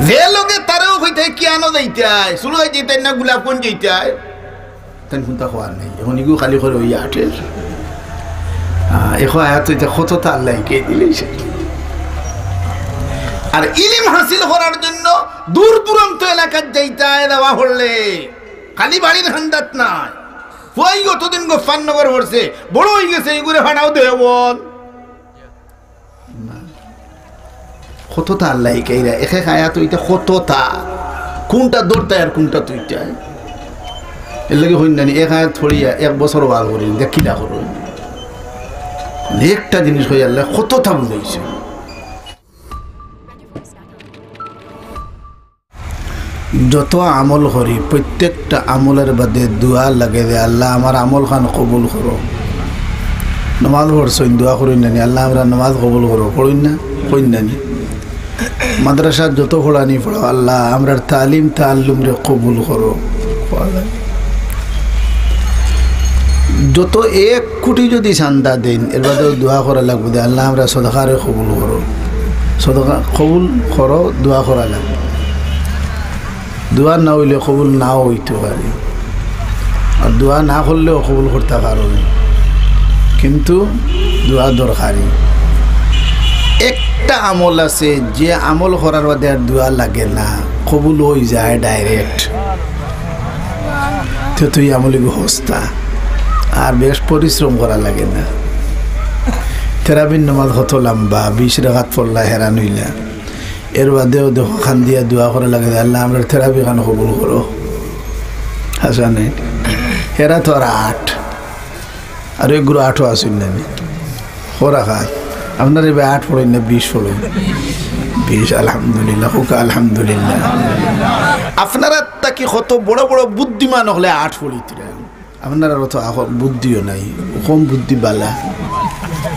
যে লোকে তারেও হইতে কি আনো যাইতে আয় শুরু হয়ে যেতে না গোলাপ কোন যেতে আয় তেন কোনটা হওয়ার নেই এখন এগুলো খালি করে ওই আটের এখন আয়াত কতটা আল্লাহ কে দিলেই সে আর ইলম হাসিল করার জন্য দূর দূরান্ত এলাকার যাইতে আয় দেওয়া হলে খালি বাড়ির হান্দাত নাই ওই কতদিন গোফাননগর পড়ছে বড় হয়ে গেছে এইগুলো ভাড়াও দেবন কতটা আল্লাহ কেইরা একে খায়া তুইটা কতটা কোনটা দৌড়তায় আর কোনটা তুইটায় এর লাগে হইন জানি এক আয়াত থরিয়া এক বছর ওয়াজ করি দেখিলা করো একটা জিনিস হয়ে আল্লাহ কতটা বুঝাইছে যত আমল করি প্রত্যেকটা আমলের বাদে দোয়া লাগে যে আল্লাহ আমার আমল খান কবুল করো নমাজ পড়ছইন দোয়া করিন নানি আল্লাহ আমরা নমাজ কবুল করো পড়ইন না কইন নানি মাদ্রাসা যত পড়ানি পড়ো আল্লাহ আমরা তালিম তাল্লুম রে কবুল করো যত 1 কোটি যদি চান্দা দেন এর বাদেও দোয়া করা লাগবে যে আল্লাহ আমরা সদকারে কবুল করো সদকা কবুল করো দোয়া করা লাগবে দোয়া না হইলে কবুল নাও হইতে পারে আর দোয়া না করলেও কবুল করতে পারো কিন্তু দোয়া দরকারি একটা আমল আছে যে আমল করার বাদে আর দোয়া লাগে না কবুল হয়ে যায় ডাইরেক্ট তো তুই আমলিগো হস্তা আর বেশ পরিশ্রম করা লাগে না তেরাবিন নামাজ কত লম্বা 20 রাকাত পড়লা হেরান হইলা এর বাদেও দেখো খান দিয়া দোয়া করা লাগে আল্লাহ আমরা থেরাপি খান কবুল করো হাসানে হেরা তো আর 8 আর এগুলো 8ও আসুন না ওরা খাত আপনার এবার 8 পড়েন না 20 পড়েন 20 আলহামদুলিল্লাহ হোক আলহামদুলিল্লাহ আপনারা তাকে কত বড় বড় বুদ্ধিমান হলে 8 পড়িতে আপনারা অত বুদ্ধিও নাই কম বুদ্ধি বালা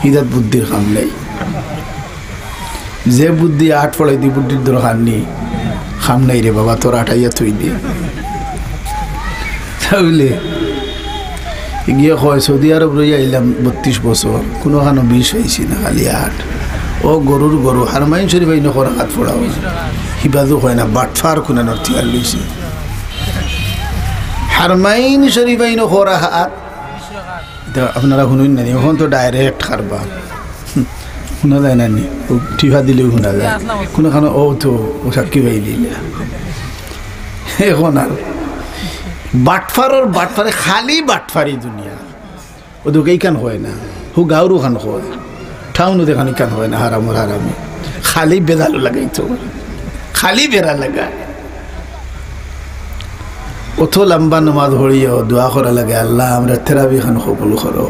হিদাত বুদ্ধির কাম নেই যে বুদ্ধি 8 পড়াই দি বুদ্ধির দরকার নেই খাম নাই রে বাবা তোর 8 থই দিয়ে তাহলে গিয়ে হয় সৌদি আরব রয়ে আইলাম 32 বছর কোনোখানো 20 হয়েছি না খালি 8 ও গরুর গরু হারমাইন শরীফ আইন করা হাত পড়াও হিবাজু হয় না বাটফার কোনা নর্থিয়ার লইছে হারমাইন শরীফ আইন করা হাত আপনারা শুনুন না এখন তো ডাইরেক্ট খারবা শুনা যায় না নি টিভা দিলেও শুনা যায় কোনোখানো ও তো সাক্ষী পাই দিলে এখন আর বাটফারে খালি বাটফারি দুনিয়া ও তো কেইখান হয় না হু গাউরু খান হয় ঠাউনো দেখান কান হয় না হারামর হারামি খালি বেদালো লাগাইতো খালি বেড়া লাগায় অত লম্বা নমাজ হড়িও দোয়া করা লাগে আল্লাহ আমরা থেরাপি খান কবুল করো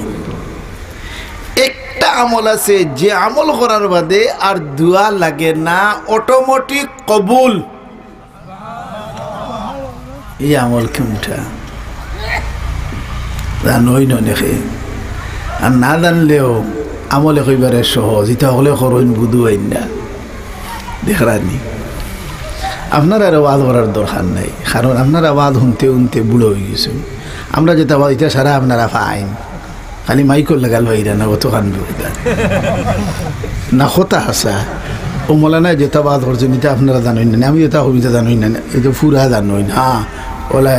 একটা আমল আছে যে আমল করার বাদে আর দোয়া লাগে না অটোমেটিক কবুল এই আমল কোনটা জানোই নেখে আর না জানলেও আমলে কইবারে সহজ এটা হলে করইন বুধু আইন না দেখরানি আপনার আর আওয়াজ করার দরকার নাই কারণ আপনার আওয়াজ শুনতে শুনতে বুড়ো হয়ে গেছে আমরা যেটা আওয়াজ এটা সারা আপনারা পাইন খালি মাইকর লাগাল হইরা না অত কান না কথা হাসা ও মৌলানা যেটা আওয়াজ করছেন এটা আপনারা জানেন না আমি যেটা কবিতা জানোই না এটা ফুরা জানোই না হ্যাঁ ওলা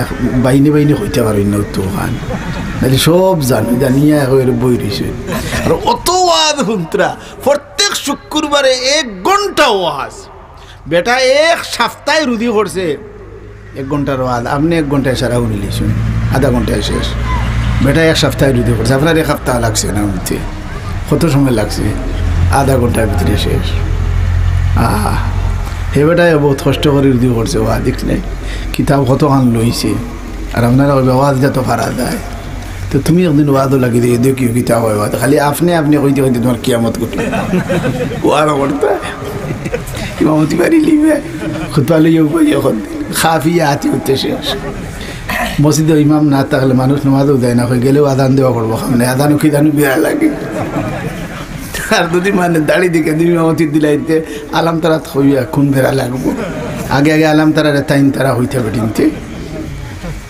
বাইনে বাইনে হইতে পারেন না তো খান নাহলে সব জানো জানিয়া বই রয়েছে আর অত ওয়াজ শুনতরা প্রত্যেক শুক্রবারে 1 ঘন্টা ওয়াজ বেটা 1 সপ্তাহে রুদি করছে 1 ঘন্টার ওয়াজ আপনি 1 ঘন্টায় সারা শুনিলেছেন আধা ঘন্টায় শেষ বেটা 1 সপ্তাহে রুদি করছে আপনার 1 সপ্তাহ লাগছে না উঠতে কত সময় লাগছে আধা ঘন্টার ভিতরে শেষ হে বেটায় বহুত কষ্ট করে রুদি করছে ওয়াজ দেখ নাই কিতাব কতখান লইছে আর আপনারা ওই ওয়াজ যত ফারা যায় তো তুমি একদিন ওয়াদও লাগি দিয়ে দেখিও কিতাব হয় ওয়াদ খালি আপনি কইতে কইতে তোমার কিয়ামত ঘটবে ওয়াদ করতে ইমামতি বাড়ি লিবে খুতবা লইয়া এখন খাফিয়া হাতি উঠতে শেষ মসজিদে ইমাম না থাকলে মানুষ নামাজও দেয় না হয়ে গেলেও আদান দেওয়া করবো সামনে আদানও কি জানো বিয়া লাগে আর যদি মানে দাড়ি দিকে দিবি ইমামতি দিলাইতে আলাম তারা হইয়া খুন বেড়া লাগবো আগে আগে আলাম তারা তাইন তারা হইতে বেটিনতে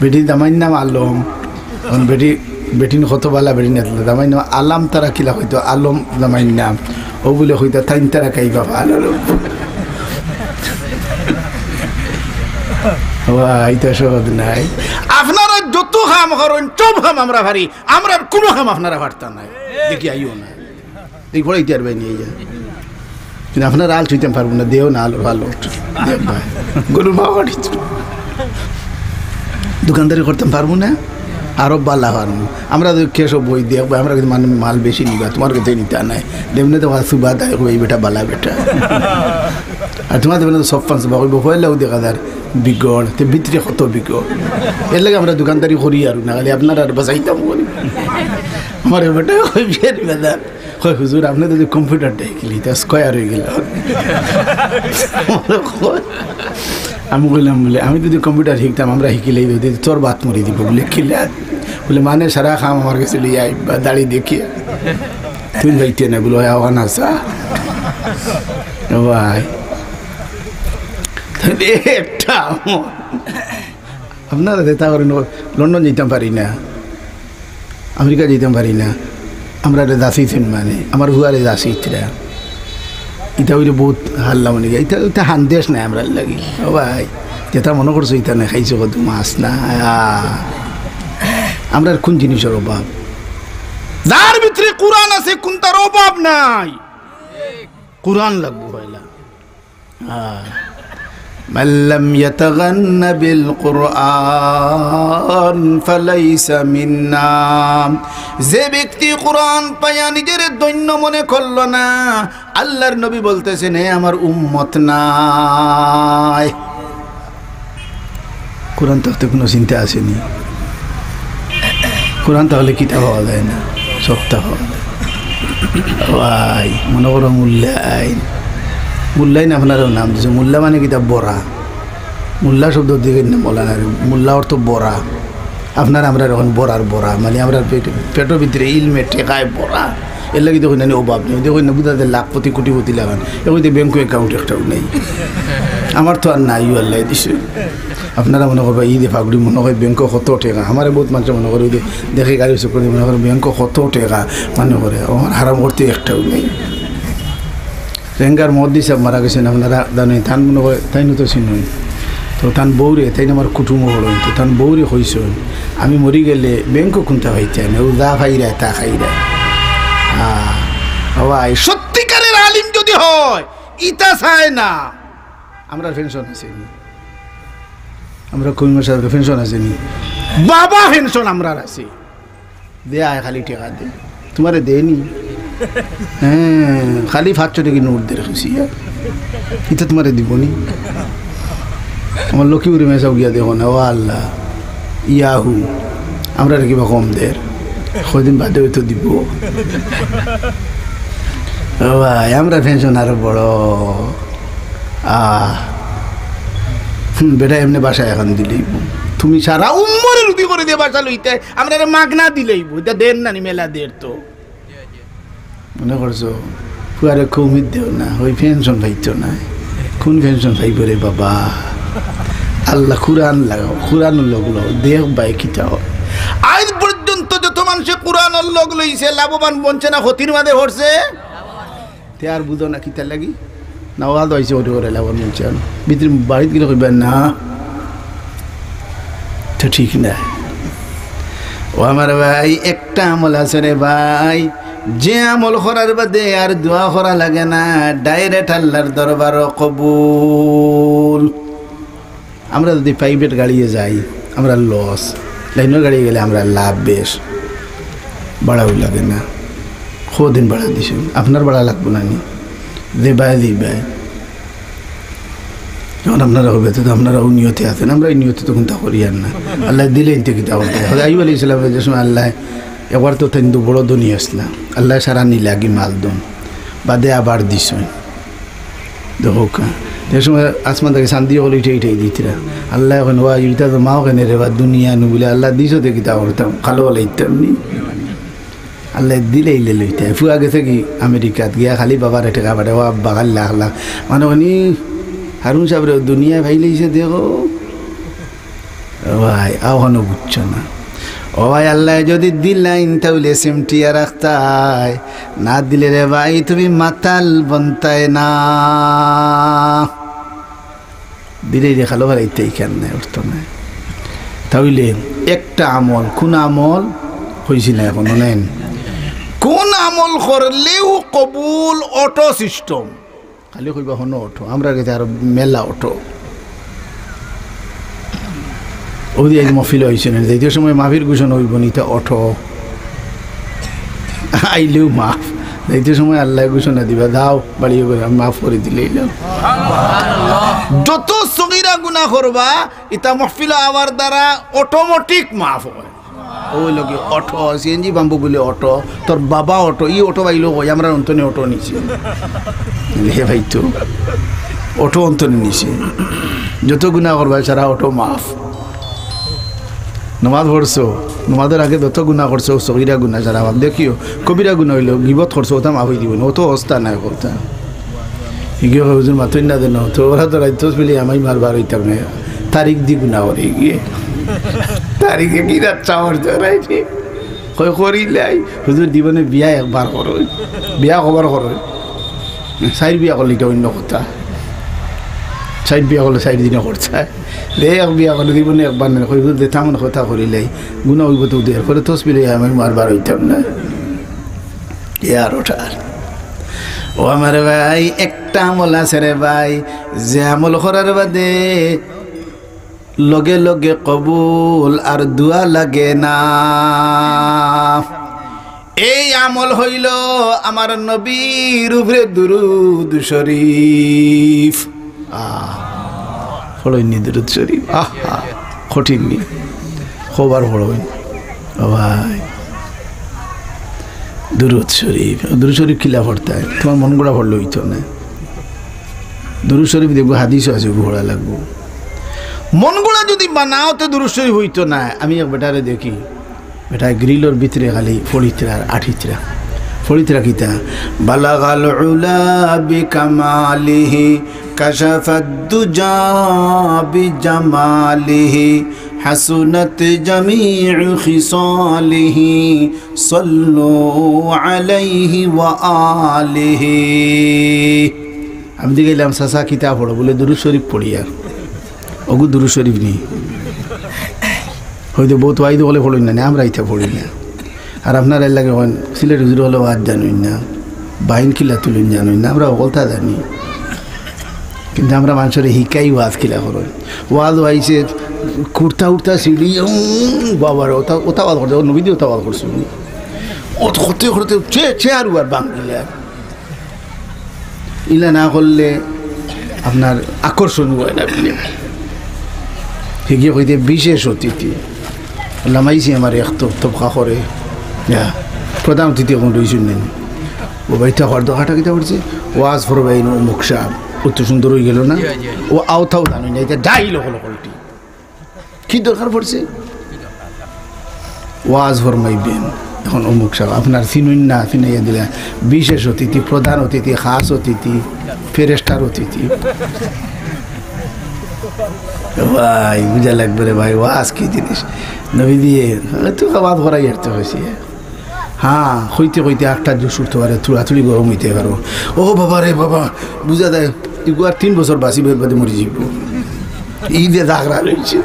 বেটি দামাইন নাম আলম বেটিন কতবালা বেটিন দামাইন নাম আলাম তারা কিলা হইতো আলম দামাইন নাম ও বলে হইতো তাইন তারা কাইবা ভালো এইটা সহজ নাই। আপনারা যত কাম করেন সব কাম আমরা পারি, আমরা কোনো কাম আপনারা পারতাম না। দেখি আইও না, দেখি পরে ইতিহার ভাই নিয়ে যায়, কিন্তু আপনারা আল ছুঁইতে পারবো না। দেও না আলো ভালো দেখ ভাই, গরুর বাবা দোকানদারি করতে পারবো না, আরো বালা পারবো। আমরা তো কে সব বই দেখবো, আমরা কিন্তু মানে মাল বেশি নিবা, তোমার কাছে নিতে নাই দেবনে তো সুবাদ এই বেটা বালা বেটা। আর তোমার দেবেন তো সব ফান্স বাকি পয়লাও দেখা যার বিগড় তো ভিতরে কত বিগড়। এর লাগে আমরা দোকানদারি করি আর না, খালি আপনারা আর বাঁচাইতাম করি। আমার বেটা ওই ফের বেদার হয় হুজুর আপনি তো কম্পিউটারটা শিখলি তা স্কোয়ার হয়ে গেল। আমি বললাম বলে আমি যদি কম্পিউটার শিখতাম আমরা শিখিলেই যদি তোর বাত মরি দিব বলে খিলে বলে মানে সারা খাম আমার কাছে লিয়ে আই বা দাড়ি দেখিয়ে তুই ভাইতে না বলো আওয়ান আসা ভাই একটা আপনারা যেতে পারেন। লন্ডন যেতাম পারি না, আমেরিকা যেতাম পারি না, আমরা দাসিছেন মানে আমার হুয়ারে দাসিতরা ইটা হইলে বহুত হাল্লা মনে গিয়ে এটা হান্দেশ নাই আমরা লাগি। ও ভাই যেটা মনে করছো ইটা না খাইছো কত মাছ না, আমরা কোন জিনিসের অভাব? যার ভিতরে কোরআন আছে কোন তার অভাব নাই, কোরআন লাগবো হইলা। من لم يتغن بالقرآن فليس منا। যে ব্যক্তি কোরআন পায়া নিজের দৈন্য মনে করলো না, আল্লাহর নবী বলতেছেন হে আমার উম্মত নাই। কোরআন তো কোনো চিন্তা আসেনি, কোরআন তাহলে কিতাব হওয়া যায় না, সপ্তাহ ভাই মনে করো মূল্যায়ন। মূল্যায়ন আপনারও নাম দিচ্ছে, মোল্লা মানে কিতাব বড়া, মোল্লা শব্দ দিকে বলা না, মোল্লা অর্থ বড়া। আপনার আমরা এখন বড়ার বড়া মানে আমরা পেটের ভিতরে ইলমে টেকায় বড়া। এর লাগে দেখুন না অভাব নেই, দেখুন না বুঝাতে লাখপতি কোটিপতি লাগান, এখন ব্যাঙ্ক অ্যাকাউন্ট একটাও নেই। আমার তো আর নাই, আল্লাহ দিছে। আপনারা মনে করবেন ঈদে ফাগুড়ি মনে হয় ব্যাঙ্ক কত টেকা, আমার বহুত মানুষ মনে করে দেখে গাড়ি চক্র মনে করে ব্যাঙ্ক কত টেকা মনে করে, আমার হারাম করতে একটাও নেই। রেঙ্গার মদ্দি সাহেব মারা গেছেন আপনারা জানেন, তান মনে করে তাই তো চিনুন তো তান বৌরে তাই আমার কুটুম্ব হলেন তো তান বৌরে হয়েছেন আমি মরি গেলে ব্যাঙ্ক কোনটা হইতে না, ও যা খাইরায় তা খাইরায়। ভাই সত্যিকারের আলিম যদি হয় ইটা চায় না। আমরা পেনশন আসেনি, আমরা কইমা সাহেব পেনশন আসেনি, বাবা পেনশন আমরা আছে দেয়া খালি টেকা দে তোমারে দেয়নি। হ্যাঁ খালি 500 টাকা নোট দিয়ে রেখেছি, এটা তোমারে দিবনি। আমার লক্ষ্মীপুরে মেসাও গিয়া দেখো না, ও আল্লাহ ইয়াহু আমরা কিবা কম দের কদিন বাদে হয়তো দিব। ভাই আমরা পেনশন আরো বড়। বেটা এমনি বাসায় এখন দিলেই তুমি সারা উম্মরে রুদি করে দিয়ে বাসা লইতে আমরা মাগনা দিলেই এটা দেন না মেলা দের তো মনে করছো ফুয়ারে কৌমিদ দেও না, ওই পেনশন পাইতো না। কোন পেনশন পাইব রে বাবা? আল্লাহ কোরআন লাগাও, কোরআন লগলো দেহ বাই কিতাও। আজ পর্যন্ত যত মানুষে কোরআন লগ লইছে লাভবান বনছে না ক্ষতির মাঝে হরছে, তে আর বুঝো না কিতার লাগি না ওয়াদ হয়েছে ওটি করে লাভবান বনছে ভিতরে বাড়িতে গেলে কইবেন না তো ঠিক না। ও আমার ভাই একটা আমল আছে রে ভাই, যে আমল করার বাদে আর দোয়া করা লাগে না, ডাইরেক্ট আল্লাহর দরবার কবুল। আমরা যদি প্রাইভেট গাড়িয়ে যাই আমরা লস, লাইনের গাড়ি গেলে আমরা লাভ বেশ, বাড়াও লাগে না। কদিন বাড়া দিছেন আপনার বাড়া লাগবো না নি দেবায় দিবায় যখন আপনারা হবে তো আপনারা নিয়তে আছেন, আমরা এই নিয়তে তখন তা করি আর না। আল্লাহ দিলে ইনতে কিতা করতে আইব আলী ইসলামের যে সময় আল্লাহ এবার তো কিন্তু বড় দনি আসলাম, আল্লাহ সারা নিলে আগে মাল দন বাদে আবার দিস হোক যে সময় আসমান থেকে শান্তি হলে এটাই দিতরা আল্লাহ এখন ওয়া ইটা তো মাও কেন রে বা দুনিয়া নু বলে আল্লাহ দিস তো কিতা করতাম খালো বলে ইতাম নি আল্লাহ দিলে ইলে লইতে ফুয়া গেছে কি আমেরিকাত গিয়া খালি বাবার টেকা পাঠে ও বাগাল লাখ লাখ মানে উনি হারুন সাহেব দুনিয়া ভাই লেগেছে দেখো ভাই আহ্বানও বুঝছো না। ও ভাই আল্লাহ যদি দিলাইন তাহলে সিমটিয়া রাখতায়, না দিলে রে ভাই তুমি মাতাল বনতায় না। দিলেই দেখালো আর এইটাই কেন নাই অর্থ নাই। তাহলে একটা আমল, কোন আমল হয়েছি না এখনো নেন, কোন আমল করলেও কবুল অটো সিস্টেম, খালি কইবা হনো অটো, আমরা কাছে আরো মেলা অটো। ওদি আজ মফিল হয়েছে না, দ্বিতীয় সময় মাফির ঘোষণা হইব নিতে অটো আইলেও মাফ, দ্বিতীয় সময় আল্লাহ ঘোষণা দিবা দাও বাড়িয়ে করে মাফ করে দিলেই না। যত সগীরা গুনাহ করবা এটা মহফিল আওয়ার দ্বারা অটোমেটিক মাফ হয়। ওই লগে অটো সিএনজি বাম্বু বলে অটো, তোর বাবা অটো, ই অটো বাইলো কই আমরা অন্তনে অটো নিছি লে ভাই, তো অটো অন্তনে নিছি, যত গুনাহ করবা সারা অটো মাফ। নমাজ পড়ছো, নমাজের আগে যত গুনাহ করছো সগীরা গুনাহ সারা মাফ। দেখিও কবিরা গুনাহ হইলো গিবত করছো ওটা মাফ হয়ে দিব না, অত অবস্থা নাই কথা। এগিয়ে হুজুর মাতই না দেন, তো ওরা তো রাইত মিলে আমি মারবার হইতাম না, তারিখ দি গুনাহ করে গিয়ে তারিখে কি রাত চাওয়ার রাইছে কই করিলাই হুজুর জীবনে বিয়া একবার করো, বিয়া কবার করো, সাইড বিয়া করলে এটা অন্য কথা, সাইড বিয়া করলে সাইড দিনে করছে রে, এক বিয়া করলে জীবনে একবার না হুজুর দেতাম কথা করিলাই গুনাহ হইব তো দেয়ার পরে তোস মিলে আমি মারবার হইতাম না। এ আর ওঠার ও আমার ভাই একটা আমল আছে রে ভাই, যে আমল করার বাদে লগে লগে কবুল আর দুয়া লাগে না, এই আমল হইল আমার নবীর উপরে দুরূদ শরীফ। পড়ইনি দুরূদ শরীফ, আহা কঠিন নি খবর পড়ই ভাই। দুরূদ শরীফ, দুরূদ শরীফ কিলা পড়তে হয়, তোমার মন গোড়া পড়লে হইতো না। দুরূদ শরীফ দেখবো হাদিসও আছে, ঘোড়া লাগবো, মন গোড়া যদি বানাও তো দুরূদ শরীফ হইতো না। আমি এক বেটারে দেখি, বেটা গ্রিলোর ভিতরে খালি ফড়িতরা আঠিতরা ফড়িতরা কিতা বালাগাল উলা বিকামালিহি কাশাফাদ দুজা বিজামালিহি হাসুনাত জামিউ খিসালিহি সাল্লু আলাইহি ওয়া আলিহি। আমি দেখলাম সাসা কিতাব পড়ো, বলে দুরূদ শরীফ পড়ি, আর ওগু দুরূদ শরীফ নেই হয়তো বহুত ওয়াইদ বলে পড়ুন না, আমরা ইটা পড়ি না। আর আপনার এর লাগে সিলেট হুজুর হলে ওয়াজ জানুন না, বাইন কিলা তুলুন জানুন না, আমরা অকলতা জানি, কিন্তু আমরা মানুষের হিকাই ওয়াজ কিলা করো। ওয়াজ আইসে কুর্তা উঠতা সিঁড়ি বাবার ওটা ওটা ওয়াজ করছে, নবী দিয়ে ওটা ওয়াজ করছে, করতে করতে চে আর উয়ার বাঙ্গিলা ইলা না করলে আপনার আকর্ষণ হয় না। হিগিয়ে কইতে বিশেষ অতিথি লামাইছি আমার এক তবকা করে প্রধান অতিথি এখন রয়েছেন নেন, ও বাইটা হওয়ার দোকাটা কিতা করছে, ওয়াজ ফরবাইন ও মুখসা অত সুন্দর হয়ে গেল না, ও আওতাও জানুন না, এটা যাই লোকটি কি দরকার পড়ছে, ওয়াজ ফরমাইবেন এখন অমুক সাহেব আপনার চিনুন না, চিনাইয়া দিলেন বিশেষ অতিথি, প্রধান অতিথি, খাস অতিথি, ফেরেস্টার অতিথি। ভাই বুঝা লাগবে রে ভাই, ওয়াজ কি জিনিস নবী দিয়ে তো খাওয়া করাই আসতে হয়েছে। হ্যাঁ হইতে হইতে একটা জুস উঠতে পারে, থুড়াথুড়ি গরম হইতে পারো, ও বাবা রে বাবা বুঝা দেয় এগুলো আর 3 বছর বাঁচি বাদে মরি যাব, ঈদে দাগরা রয়েছে।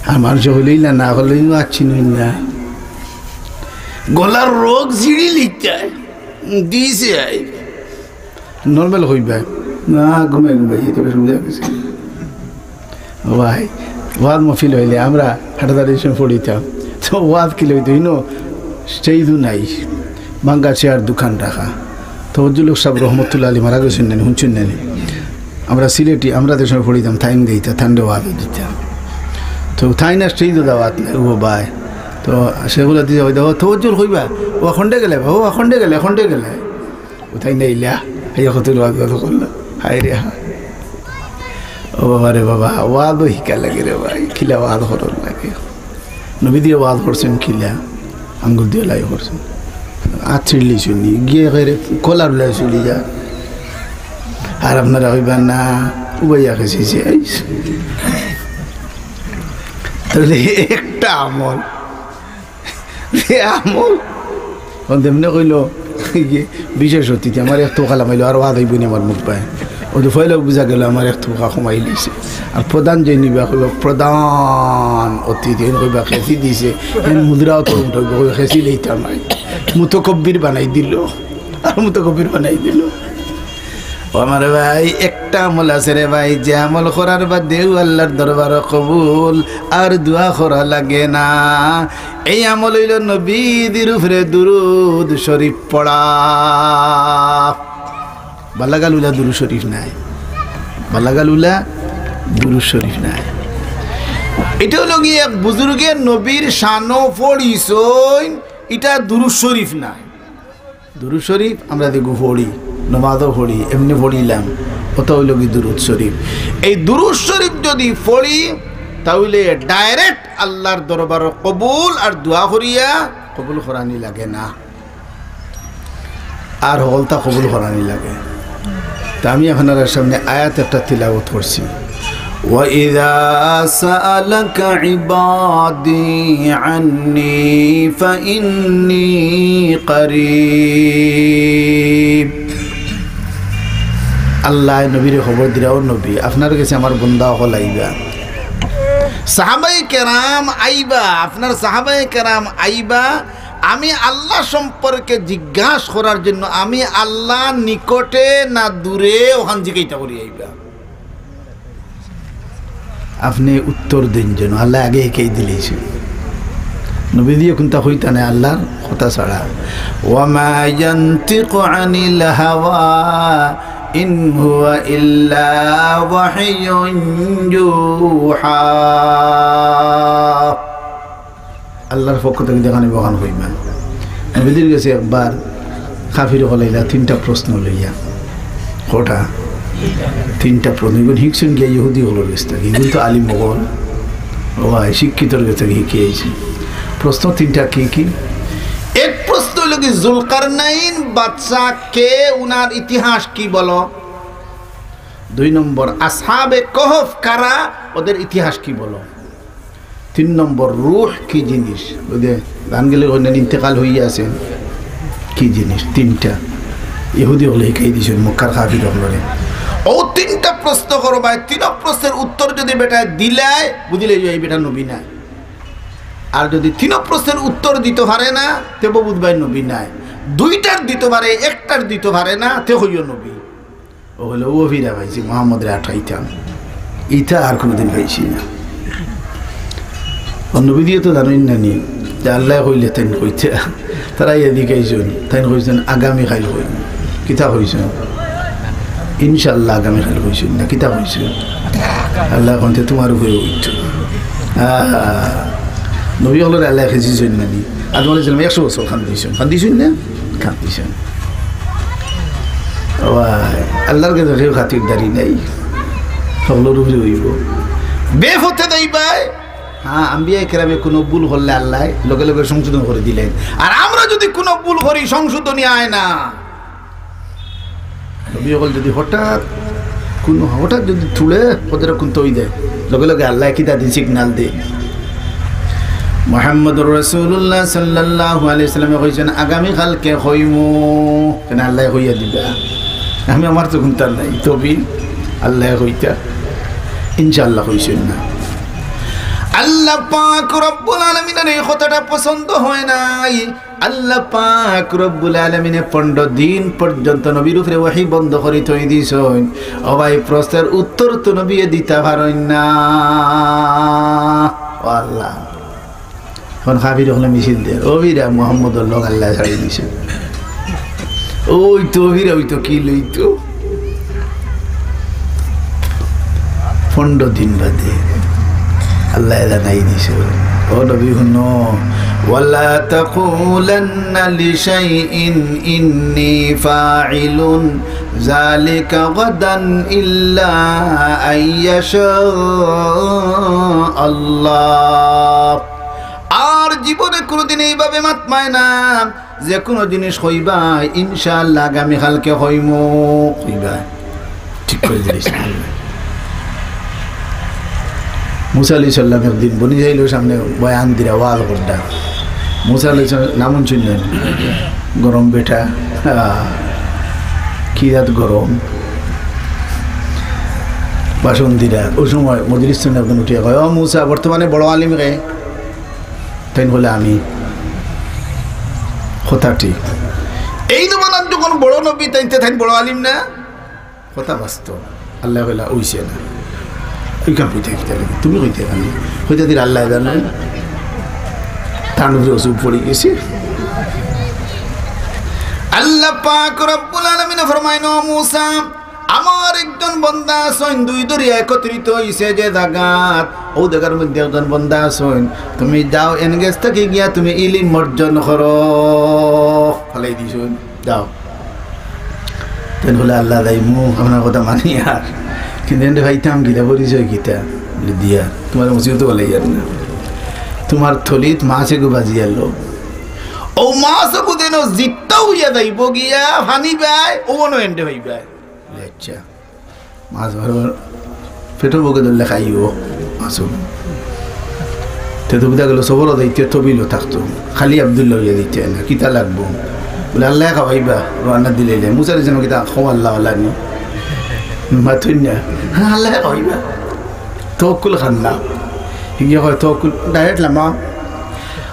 আর মানুষ হইলেই না, না হলেই আচ্ছি না, গলার রোগ ঝিড়ি লিখতে দিয়েছে নর্মাল হইবা না, ঘুমাই ঘুমাই যেতে সুবিধা গেছে ভাই। ওয়াদ মফিল হইলে আমরা হাটাদারি পড়িতাম, তো ওয়াদ কিলে হইতো ইনো সেই দু নাই বাঙ্গা চেয়ার দোকান রাখা, তো হজুল সাহেব রহমতুল্লাহ আলী মারা গেছেন নেন, শুনছেন নেন, আমরা সিলেটি আমরা দেশের সময় পড়িতাম, থাইন দিতাম ঠান্ডা ওয়াদ দিতাম, তো থাই না সেই তো দাওয়াত নাই ও ভাই, তো সেগুলো দিয়ে হইতে তো হজুল হইবা ও খন্ডে গেলে ও খন্ডে গেলে ও থাই না ইলা এই কত ওয়াদ কত করলো, হাই রে হা ও বাবা রে বাবা, ওয়াদও শিকা লাগে রে ভাই, খিলা ওয়াদ করর লাগে, নবী দিয়ে ওয়াদ করছেন, খিলা আঙ্গুল দিয়ে লাই করছেন, আছিড়লি শুনি গিয়ে কলার লাই চলি যা, আর আপনারা হইবেন না উবাইয়া খেয়েছি। তাহলে একটা আমল তেমনি কইল বিশেষ অতিথি আমার এক তো খালাম হইলো, আর ওয়াদ হইবনি আমার মুখ পায়, ওই তো ফয়লা বুঝা গেল আমার একটু কমাই দিয়েছে আর প্রধান যে নিবা কইব প্রধান অতিথি কইবা খেসি দিছে মুদ্রাও তো উঠবে খেসি দিতাম নাই মুতকব্বির বানাই দিল আর মুতকব্বির বানাই দিল ও আমার ভাই একটা আমল আছে রে ভাই যে আমল করার বাদেও আল্লাহর দরবার কবুল আর দোয়া করা লাগে না এই আমল হইল নবীদের উপরে দুরূদ শরীফ পড়া বালাগালুলা দুরূদ শরীফ নাই বালাগালুলা দুরূদ শরীফ নাই এটা হলো কি এক বুজুর্গের নবীর শানও পড়িছইন এটা দুরূদ শরীফ নাই দুরূদ শরীফ আমরা দেখো পড়ি নমাজও পড়ি এমনি পড়িলাম ওটা হইল কি দুরূদ শরীফ এই দুরূদ শরীফ যদি পড়ি তাহলে ডাইরেক্ট আল্লাহর দরবার কবুল আর দোয়া করিয়া কবুল করানি লাগে না আর হলতা কবুল করানি লাগে তা আমি আপনার সামনে আয়াত একটা তিলাওয়াত করছি وَإِذَا سَأَلَكَ عِبَادِي عَنِّي فَإِنِّي قَرِيب আল্লাহ নবীর খবর দিরা ও নবী আপনার কাছে আমার বন্দা হল আইবা সাহাবায়ে কেরাম আইবা আপনার সাহাবায়ে কেরাম আইবা আমি আল্লাহ সম্পর্কে জিজ্ঞাসা করার জন্য আমি আল্লাহ নিকটে না দূরে ওখান জিজ্ঞাসা করি আইবা আপনি উত্তর দিন যেন আল্লাহ আগে একেই দিলেছে নবী দিয়ে কোনটা হইতা না আল্লাহর কথা ছাড়া ওয়ামা ইয়ান্তিকু আনিল হাওয়া ইন হুয়া ইল্লা ওয়াহয়ুন ইউহা আল্লাহর পক্ষ থেকে দেখানি বখান হইবা নবীদের কাছে একবার কাফির হলাইলা তিনটা প্রশ্ন লইয়া কটা তিনটা প্রশ্ন শিখছেন গিয়া ইহুদি হলোর কাছ থেকে এগুলো তো আলিম হল ও শিক্ষিতর কাছ থেকে শিখে আইছি প্রশ্ন তিনটা কি কি এক প্রশ্ন হলো কি জুলকারনাইন বাদশা কে উনার ইতিহাস কি বলো দুই নম্বর আসহাবে কহফ কারা ওদের ইতিহাস কি বলো তিন নম্বর রূহ কি জিনিস ওদের গান গেলে ওখানে ইন্তেকাল হইয়া আছেন কি জিনিস তিনটা ইহুদি হলে শিখাই দিয়েছেন মক্কার কাফির হলরে ও তিনটা প্রশ্ন করবা তিন প্রশ্নের উত্তর যদি বেটা দিলাই বুঝলে এই বেটা নবী না আর যদি তিন প্রশ্নের উত্তর দিতে পারে না তেবো বুঝবাই নবী নাই দুইটার দিতে পারে একটার দিতে পারে না তে হইও নবী ও হলো ও ভিড়া ভাইছি মোহাম্মদের আঠাইতাম ইটা আর কোনোদিন ভাইছি না নবী দিয়ে তো জানোই না নি যে আল্লাহ কইলে তাই কইতে তারা এদিকে আইসন তাই কইছেন আগামীকাল হইন কিতাব হইছেন ইনশাল্লাহ আগামীকাল হইছেন না কিতাব হইছেন আল্লাহ কন্তে তোমার উপরে উঠছ নবী হলের আল্লাহ খেয়েছেন না নি আর বলেছিলাম 100 বছর খান দিয়েছেন না খান দিয়েছেন আল্লাহর কাছে কেউ খাতির দাঁড়ি নাই সকলের উপরে হইব বেফতে দেইবাই হ্যাঁ আম্বিয়া কেরামে কোনো ভুল হলে আল্লাহ লগে লগে সংশোধন করে দিলেন আর আমরা যদি কোনো ভুল করি সংশোধনী আয় না নবী হল যদি হঠাৎ যদি তুলে ওদের কোন তৈ দেয় লগে লগে আল্লাহ কিতা দিন সিগনাল দেয় মুহাম্মদুর রাসূলুল্লাহ সাল্লাল্লাহু আলাইহি ওয়াসাল্লাম কইছেন আগামী কালকে হইমু কেন আল্লাহ হইয়া দিবা আমি আমার তো গুনতার নাই তবে আল্লাহ হইতা ইনশাআল্লাহ হইছেন না আল্লাহ পাক রব্বুল আলামিনের এই কথাটা পছন্দ হয় নাই আল্লাহ পাক রব্বুল আলামিনে 15 দিন পর্যন্ত নবীর উপরে ওহী বন্ধ করে থই দিছেন ও ভাই প্রশ্নের উত্তর তো নবী দিতে পারেন না আল্লাহ কোন কাফির হলে মিছিল দে ওবিরা মুহাম্মদুর লোক আল্লাহ ছাড়ি দিছে ওই তো ওবিরা ওই তো কি লইতো 15 দিন বাদে আল্লাহ জানাই দিছে ও নবী হুনো ওয়ালা তাকুলান্না লিশাইইন ইন্নী ফাইলুন যালিকা গাদান ইল্লা আইয়াশা আল্লাহ আর জীবনে কোনোদিন এইভাবে মাতমায় না যে কোনো জিনিস হইবা ইনশাআল্লাহ আগামী কালকে হইমু হইবা ঠিক করে দিলিস মুসা আলাইহিস সালাম একদিন বনি যাইল সামনে বয়ান দিরা ওয়াজ করডা মুসা আলাইহিস সালাম নামন শুনলেন গরম বেটা কি রাত গরম ভাষণ দিলা ওই সময় মজলিস একজন উঠিয়া কয় ও মুসা বর্তমানে বড় আলিম রে তাই বলে আমি কথা ঠিক এই জমানার যখন বড় নবী তাইতে থাই বড় আলিম না কথা বাস্তব আল্লাহ বলা ওইছে না ওইখান কইতে তুমি কইতে গেলে হইতে দিন আল্লাহ জানেন তার উপরে ওষুধ পড়ে গেছে আল্লাহ পাক রব্বুল আলামিন ফরমায় নো মুসা আমার একজন বান্দা আছেন দুই দরিয়া একত্রিত হইছে যে জায়গাত ও জায়গার মধ্যে একজন বান্দা আছেন তুমি যাও এনগেজ থেকে গিয়া তুমি ইলম অর্জন করো ফলাই দিছুন যাও তেন বলে আল্লাহ দাইমু আপনার কথা মানি আর কিন্তু এনে ভাইতাম গিলা পরিচয় গীতা বলে দিয়া তোমার মুসিবত বলে আর না তোমার থলিত মাছে গো বাজি আলো ও মাছ গো দেন জিত্তা হইয়া যাইব গিয়া ফানি বাই ও নো এন্ডে হইবা আচ্ছা মাছ ধরবার পেটের বুকে ধরলে খাইও মাছ তো বুঝা গেল সবরও দিতে তবিলও থাকতো খালি আবদুল্লাহ হইয়া দিতে না কিতা লাগবো বলে আল্লাহ খাওয়াইবা রান্না দিলে মুসার যেন কিতা খো আল্লাহ আল্লাহ নি মাথুন না হ্যাঁ আল্লাহ খাওয়াইবা তকুল খান্না হিঙ্গে হয় তকুল ডাইরেক্ট লামা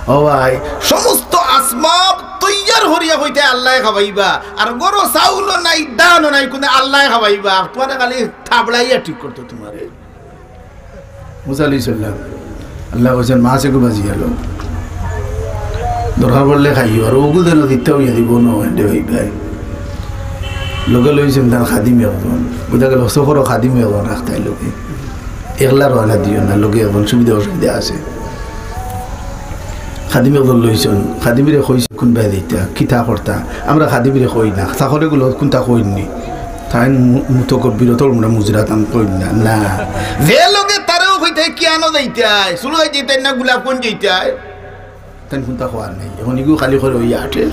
ও ভাই সমস্ত আসবাব তৈয়ার হরিয়া হইতে আল্লাহ খাওয়াইবা আর গরো চাউল নাই দানও নাই কোন আল্লাহ খাওয়াইবা তোমার খালি থাবড়াইয়া ঠিক করতো তোমারে মুসা আলাইহিস সালাম আল্লাহ বলছেন মাছে গো বাজি গেল দরকার পড়লে খাইও আর ওগু দেন দিতে হইয়া দিব নো এন্ডে হইবা লোকে লইছেন তার খাদিম এখন বুঝা গেল সফরও খাদিম এখন রাখতাই লোকে একলা রান্না দিও না লোকে এখন সুবিধা অসুবিধা আছে খাদিমে বল লইছন খাদিমিরে কইছে কোন বাই দিতা কিতা করতা আমরা খাদিমিরে কই না সাখরে গুলো কোনটা কইনি তাই মুতকব্বির তোর মুরা মুজরাতাম কই না না যে লোকে তারেও কইতে কি আনো যাইতাই সুলগাই যাইতাই না গোলাপ কোন যাইতাই তাই কোনটা হওয়ার নাই এখন ইগু খালি করে ওই আটের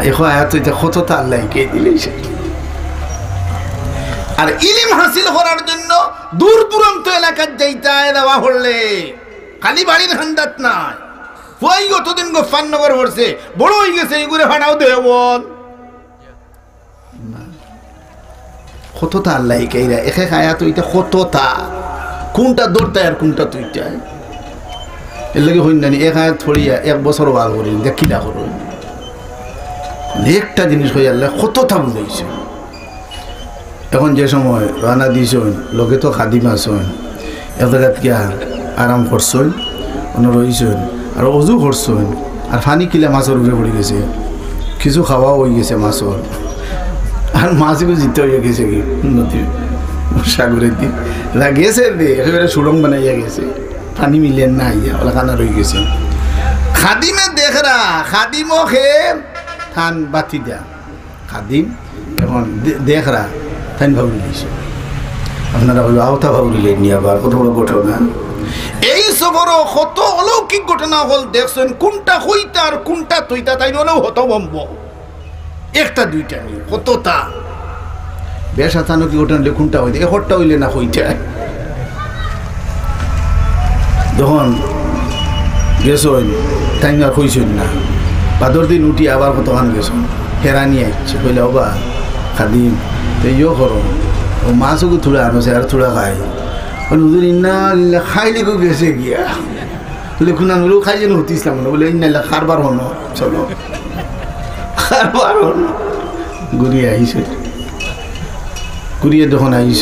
এখন আয়াত এটা কতটা আল্লাহ কে দিলেছে আর ইলম হাসিল করার জন্য দূর দূরান্ত এলাকার যাইতাই দেওয়া হলে খালি বাড়ির হান্দাত নাই ওই কতদিন গোফাননগর পড়ছে বড় হয়ে গেছে এগুলো ফাটাও দেবন কতটা আল্লাহ কেইরা একে খায়া তো এটা কতটা কোনটা দৌড়তায় আর কোনটা তুইটায় এর লাগে হইন জানি এক হায়াত ছড়িয়া এক বছর বার করি দেখিলা করো একটা জিনিস হয়ে আল্লাহ কতটা বুঝাইছে এখন যে সময় রানা দিয়েছ লোকে তো খাদিম আসন এক জায়গাত গিয়া আরাম করছই অন্য রইছই আর অজু করছই আর ফানি কিলা মাছের উপরে পড়ে গেছে কিছু খাওয়াও হয়ে গেছে মাছর আর মাছগুলো জিতে হয়ে গেছে কি নদী সাগরের দিক গেছে রে একেবারে সুড়ং বানাইয়া গেছে পানি মিলেন না ইয়া ওলা কানা রয়ে গেছে খাদিমে দেখরা খাদিমও খে থান বাতি দা খাদিম এখন দেখরা থান ভাবি দিয়েছে আপনারা হলো আওতা ভাবলিলেন নিয়ে আবার কত বড় ঘটনা এই সবরও কত অলৌকিক ঘটনা হল দেখছেন কোনটা হইতা আর কোনটা তৈতা তাই হলেও হতভম্ব একটা দুইটা নিয়ে কতটা বেশ আচানো কি ঘটনা কোনটা হইতে এখরটা হইলে না হইটা যখন গেছেন তাই আর হইছেন না বাদর দিন উঠি আবার কতক্ষণ গেছেন হেরানি আসছে কইলে অবা খাদিম তো ইয়ে করো ও মাছও থুড়া আনছে আর থুড়া খাই হুজুর ইন্না খাইলে গো গেছে গিয়া বলে খুনা হলেও খাই যেন হতিছিলাম না বলে ইন্না খারবার হনো চলো খারবার হনো ঘুরিয়ে আইছে ঘুরিয়ে যখন আইছ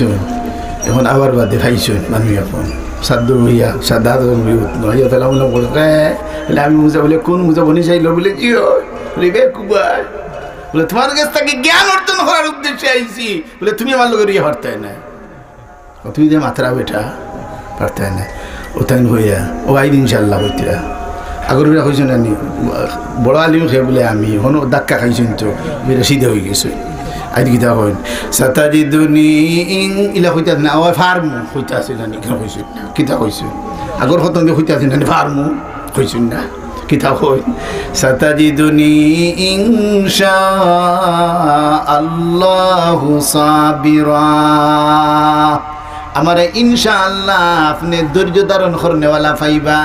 এখন আবার বাদে খাইছ মানুষ এখন সাদ্দুর হইয়া সাদা হইয়া ফেলাম বলে আমি মুজা বলে কোন মুজা বনি চাইল বলে কি বলে বে কুবাই বলে তোমার কাছ থেকে জ্ঞান অর্জন করার উদ্দেশ্যে আইছি বলে তুমি আমার লোকের ইয়ে পারতে না তুমি যে মাত্রা বেটা পারতে না ও তাই হইয়া ও আইন ইনশাল্লাহ হইতিরা আগর হয়েছে না বড় আলিম খেয়ে বলে আমি হন ধাক্কা খাইছেন তো সিধে হয়ে গেছে আজ গীতা কইন সাতাজিদুনি ইলা হইতে না ও ফার্মু হইতে আছে জানি কেন কইছেন না কিতা কইছেন আগর খতম দিয়ে হইতে আছে না ফার্মু কইছেন না কিতা কই সাতাজিদুনি ইনশাআল্লাহু সাবিরা আমারে ইনশাআল্লাহ আপনি ধৈর্য ধারণ করনেওয়ালা পাইবা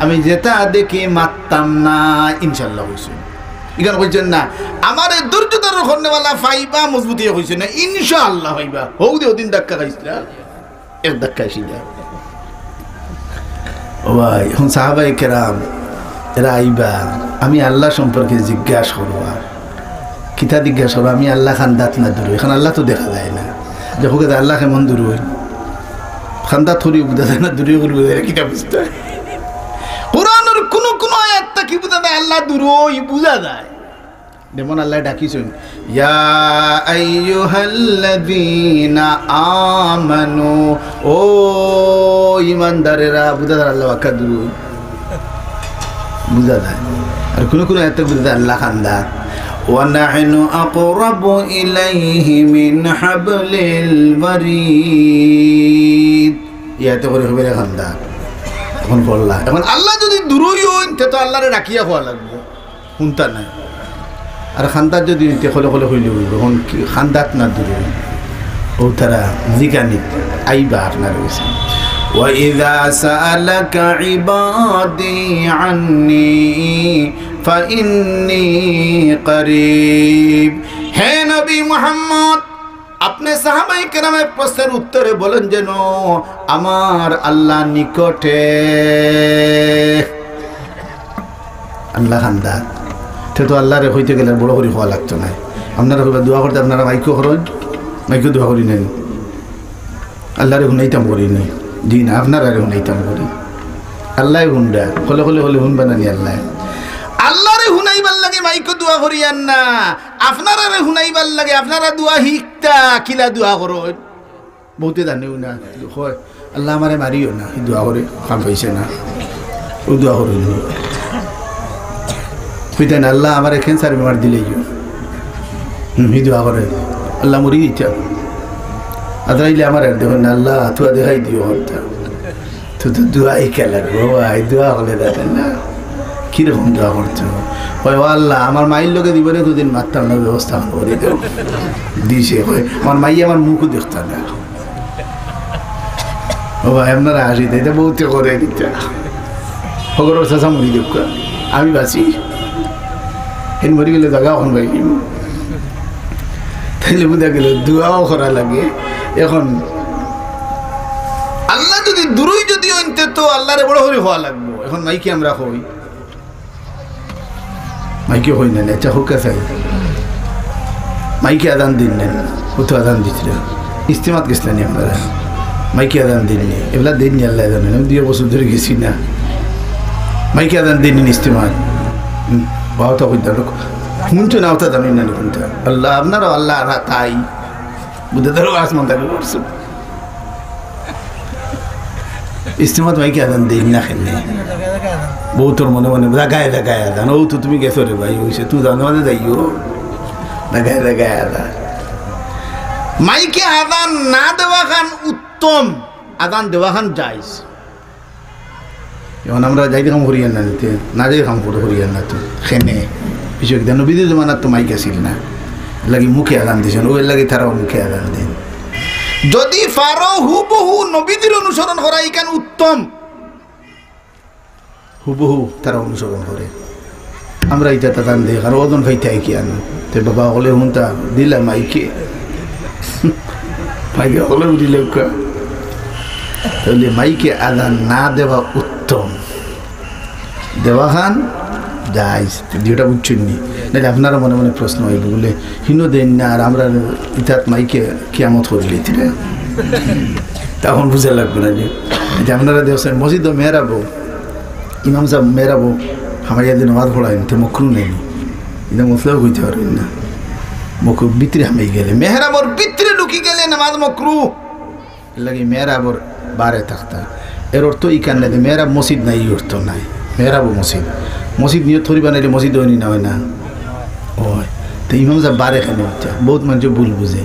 আমি যেটা দেখি মারতাম না ইনশাআল্লাহ কইছেন ইখান কইছেন না আমার এই ধৈর্য ধরার খন্নেওয়ালা ফাইবা মজবুতি হইছে না ইনশাআল্লাহ হইবা হৌ দে ওদিন ধাক্কা খাইছিলা এক ধাক্কা আসিলা ও ভাই এখন সাহাবায়ে কেরাম এরা আইবা আমি আল্লাহ সম্পর্কে জিজ্ঞাসা করবো কিতা জিজ্ঞাসা করবো আমি আল্লাহ খান দাঁত না দূর এখন আল্লাহ তো দেখা যায় না দেখো কে আল্লাহ কেমন দূর হই খান্দা থরি বুঝা যায় না দূরে করবো কিতা বুঝতে হয় কোরআনের কোন আয়াতটা কি বুঝা যায় আল্লাহ দূর হই বুঝা যায় যেমন আল্লাহ ডাকিছেন ইয়া আইয়ুহাল্লাযীনা আমানু ও ঈমানদারেরা বুঝা যায় আল্লাহ ওয়াকা দূর বুঝা যায় আর কোন আয়াতটা বুঝা যায় আল্লাহ খান্দা ওয়া নাহনু আকরাবু ইলাইহি মিন হাবলিল ওয়ারিদ ইয়াতে করে হবে খান্দা এখন বললা এখন আল্লাহ যদি দূরই হইন তে তো আল্লাহরে রাখিয়া হওয়া লাগবে শুনতা নাই আর খান্দাত যদি খলে খলে হইলে হইব এখন খান্দাত না দূরে ও তারা জিগানি আইবা আপনার রয়েছে وَإِذَا سَأَلَكَ عِبَادِي عَنِّي فَإِنِّي قَرِيب হে নবী মুহাম্মদ আপনি সাহাবায়ে কেরামের প্রশ্নের উত্তরে বলেন যেন আমার আল্লাহ নিকটে আল্লাহ খান্দাত তো আল্লাহরে হইতে গেলে বড় করে হওয়া লাগতো না আপনারা দোয়া করতে আপনারা মাইকো করেন মাইকো দোয়া করি নেন আল্লাহরে হুনাইতাম করি নি জি না আপনারা হুনাইতাম করি আল্লাহ হুন্ডা হলে হলে হলে হুনবা না নি আল্লাহ আল্লাহরে হুনাইবার লাগে মাইকো দোয়া করিয়ান না আপনারা হুনাইবার লাগে আপনারা দোয়া শিখতা কিলা দোয়া করেন বহুতে জানেও না হয় আল্লাহ আমারে মারিও না দোয়া করে কাম পাইছে না ও দোয়া করিল কইতেন আল্লাহ আমার ক্যান্সার বেমার দিলেই দোয়া করে আল্লাহ মরি দিতে আদাইলে আমার আর দেখুন আল্লাহ তুয়া দেখাই দিও হত্যা তো তো দোয়াই কে লাগবো ভাই দোয়া হলে দেখেন না কীরকম দোয়া করতে হয় ও আল্লাহ আমার মাইর লোকে দিব না দুদিন মারতাম না ব্যবস্থা করে দেব দিছে হয় আমার মাই আমার মুখও দেখতাম না ও ভাই আপনারা আসি তাই তো বহুতে করে দিতে হগর চাষা মরি দেখ আমি বাঁচি হেন মরি গেলে জায়গা এখন পাই তাইলে বুঝা গেল দোয়াও করা লাগে এখন আল্লাহ যদি দূরই যদি অন্তে তো আল্লাহরে বড় হরি হওয়া লাগবো এখন মাইকে আমরা হই মাইকে হই না আচ্ছা হোক চাই মাইকে আদান দিন নেন ও তো আদান দিচ্ছিল ইস্তেমাত গেছিলেন আপনারা মাইকে আদান দিন নি এগুলা দিন নি আল্লাহ জানেন আমি 2 বছর ধরে গেছি না মাইকে আদান দিন নি ইস্তেমাত বাহতা কইতা শুনছো না ওটা জানি না কোনটা আল্লাহ আপনারও আল্লাহ তাই বুঝতে ধরো আসমান তাকে করছো ইস্তেমাত মাইকে আদান দিন না খেললে বউ তোর মনে মনে গায়ে গায়ে আদান ও তো তুমি গেছো রে ভাই ওইসে তুই জানো মানে যাইও গায়ে গায়ে আদান মাইকে আদান না দেওয়া খান উত্তম আদান দেওয়া খান যাইস এখন আমরা যাইতে কাম করিয়ান না নিতে না যাই কাম করে করিয়ান না তো খেনে কিছু একদিন নবীদের জমানার তো মাইক আসিল না লাগি মুখে আদান দিয়েছেন ওই লাগে তারাও মুখে আদান দেন যদি পারো হুবহু নবীদের অনুসরণ করা এখান উত্তম হুবহু তারা অনুসরণ করে আমরা এটা আদান দিই আর ওজন ভাইতে কি আনো তো বাবা হলে হুনটা দিলাম মাইকে মাইকে হলেও দিলে তাহলে মাইকে আদান না দেওয়া উত্তম দেওয়া খান যাইস যেটা বুঝছেননি নাহলে আপনারা মনে মনে প্রশ্ন হইব বলে হিনো দেন না আর আমরা ইতাত মাইকে কিয়ামত করলে তখন বুঝা লাগবে না যে আপনারা দেখছেন মসজিদ মেয়েরাবো ইমাম সাহেব মেয়েরাবো আমার ইয়াদের নামাজ পড়াইন তো মকরু নেই এটা মশলাও কইতে পারবেন না মকরু ভিতরে হামাই গেলে মেহরাবর ভিতরে ঢুকি গেলে নামাজ মকরু লাগে মেয়েরাবর বারে থাকতা এর অর্থ ই কান নাই মেয়েরা মসজিদ নাই অর্থ নাই মেয়েরাবো মসজিদ মসজিদ নিয়ে থরি বানাইলে মসজিদ হয়নি না হয় না ওই তো ইমাম সাহেব বারে খানে বহুত মানুষ ভুল বুঝে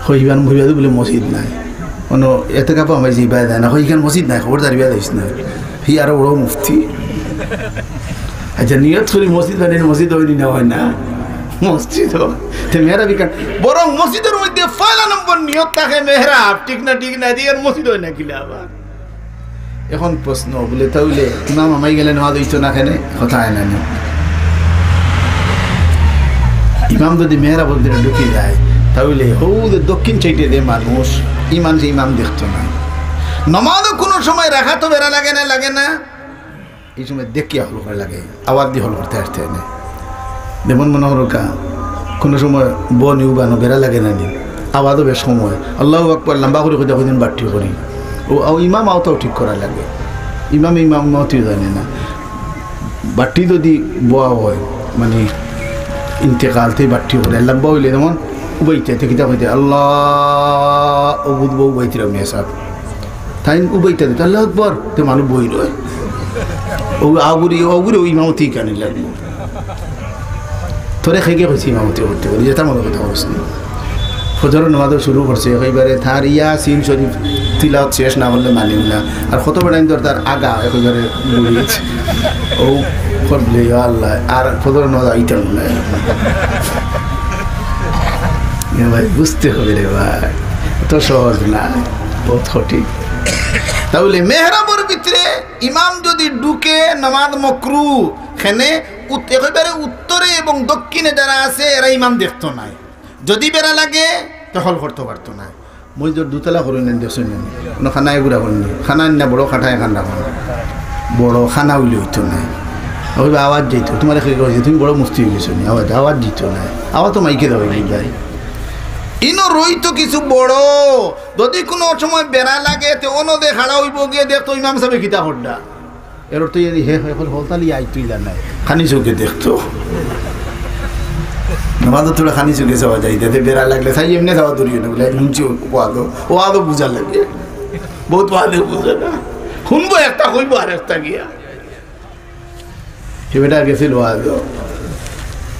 হইবান ভুইবা বলে মসজিদ নাই কোনো এত কাপড় আমার যে বাই দেয় না হইখান মসজিদ নাই খবরদারি বিয়া দিস না হি আরো বড় মুফতি আচ্ছা নিয়ত করি মসজিদ বানাইলে মসজিদ হয়নি না হয় না মসজিদ মেহরাব বরং মসজিদের মধ্যে পয়লা নম্বর নিয়ত থাকে মেহরাব ঠিক না দিয়ে মসজিদ হয় না কিলে আবার এখন প্রশ্ন বলে তাহলে ইমাম আমাই গেলে নেওয়া দিত না কেন কথা হয় না ইমাম যদি মেহরাবের দিকে ঢুকে যায় তাহলে দক্ষিণ সাইডে যে মানুষ ইমাম যে ইমাম দেখতো না। নমাজও কোনো সময় রাখা তো বেড়া লাগে না এই সময় দেখিয়া হল করে লাগে, আওয়াজ দিয়ে হল করতে আসতে না। যেমন মনে হলো কোনো সময় বন ইউবানো বেড়া লাগে না নি, আওয়াজও বেশ সময় আল্লাহু আকবার লম্বা করে কোথাও দিন বাট্টি করি ও ইমাম আওতাও ঠিক করা লাগে। ইমাম মতই জানে না, বাট্টি যদি বোয়া হয় মানে ইন্তেকালতে বাট্টি করে লম্বা হইলে যেমন উবাইতে কিতাব হইতে আল্লাহ ও বুধবো উবাইতে রমিয়া সাহেব তাই উবাইতে দিতে আল্লাহ আকবর তো মানুষ বই রয় ও আগুরি ও ইমামতি কানি লাগবে তোরে খেয়ে হয়েছে ইমামতি করতে পারি যেটা মনে কথা বলছি। ফজর নামাজও শুরু করছে একেবারে তার ইয়াসিন শরীফ তিলাওয়াত শেষ না বললে মানিব না। আর কত বেড়াইন তোর তার আগা একেবারে বুড়িয়েছে ও করলে আল্লাহ আর ফজর নামাজ আইতাম না ভাই, বুঝতে হবে রে ভাই, এত সহজ না, বহুত সঠিক। তাহলে মেহরাবের ভিতরে ইমাম যদি ঢুকে নামাজ মকরু খেনে একেবারে উত্তরে এবং দক্ষিণে যারা আছে এরা ইমাম দেখতো না, যদি বেড়া লাগে তখন করতে পারতো না। মই যদি দুতলা করে নেন দেখছেন কোনো খানায় গুড়া করেনি, খানা না বড় খাটায় খান্না করেন, বড় খানা উলি হইতো না, ওই আওয়াজ যেত তোমার হয়েছে তুমি বড় মুফতি হয়ে গেছো নি, আওয়াজ দিত না, আওয়াজ তো মাইকে দেওয়া ভাই ইনো রইতো কিছু বড়। যদি কোনো সময় বেড়া লাগে তো অনো দে খাড়া হইব গিয়ে দেখতো ইমাম সাহেব কিতা হড্ডা এর তো হে এখন হলতালি আই তুই নাই খানি চৌকে দেখতো নামাজ তোরা খানি চৌকে যাওয়া যায় যাতে বেড়া লাগলে তাই এমনি যাওয়া দৌড়িয়ে না বলে লুচি ও আদো বুঝা লাগে, বহুত ভালো বুঝে না, শুনবো একটা হইব আর একটা গিয়া সে বেটা গেছিল আদো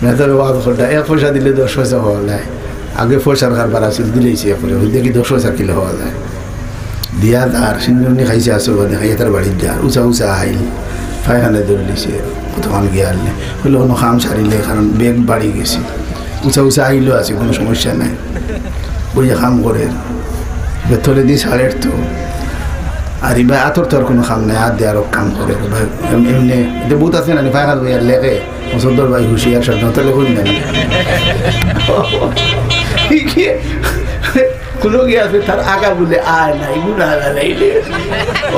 মেহতাবে আদো হড্ডা 1 পয়সা দিলে 10 পয়সা হওয়া যায়। আগে পয়সার কারবার আসল দিলেইছে এখন দেখি 10 পয়সা কিলো হওয়া যায় দিয়া তার সিন্দুরনি খাইছে আসো খাইয়ে তার বাড়ির যার উঁচা আইল পায়খানে ধরে দিছে কতক্ষণ গিয়ে আনলে হইলে কোনো খাম সারিলে কারণ বেগ বাড়ি গেছে উঁচা আইলও আছে কোনো সমস্যা নাই ওই যে খাম করে বেতলে দিয়ে সারের তো আর এই ভাই আতর তোর কোনো খাম নাই হাত দিয়ে আরো কাম করে ভাই এমনি এটা বহুত আছে না পায়খানা বই আর লেখে মুসদ্দর ভাই হুশিয়ার সব নতলে করি না কোনো গিয়ে আছে তার আগা বলে আয় নাই গুণা নাই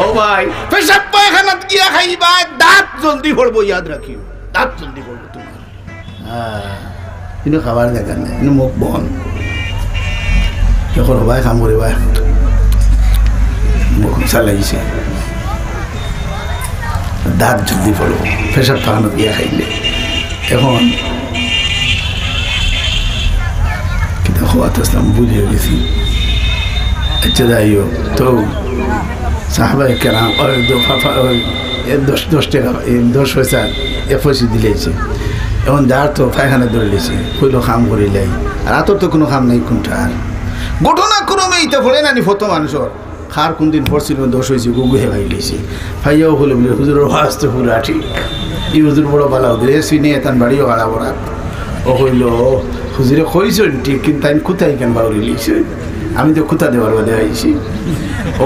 ও ভাই পেশাব পায়খানাত গিয়া খাইবা দাঁত জলদি পড়বো, ইয়াদ রাখিও দাঁত জলদি পড়বো তোমার। কিন্তু খাবার দেখা নাই কিন্তু মুখ বন এখন ভাই খাম করে ভাই মুখ চালাইছে দাঁত জলদি পড়বো পেশাব পায়খানাত গিয়া খাইলে। এখন কিন্তু খোয়াত আসলাম বুঝে গেছি আচ্ছা যাই হোক তো সাহাবাই কেরাম 10 টাকা 10 পয়সা 1 পয়সা দিলেছে। এখন যার তো পায়খানা ধরে লেছে কইলো খাম করিলাই আর আতর তো কোনো খাম নাই কোনটার ঘটনাক্রমে এইটা পড়ে নানি ফত মানুষের খার কোন দিন পড়ছিল 10 হয়েছে গুগু হে ভাই গেছে ভাইয়াও হলো বলে হুজুরের ওয়াজ তো পুরা ঠিক এই হুজুর বড় ভালো রেসি নিয়ে তার বাড়িও গাড়া বরাত ও হইল হুজুরে কইছেন ঠিক কিন্তু আমি কোথায় কেন বাউরি লিখছে আমি তো কোথা দেওয়ার বাদে আইছি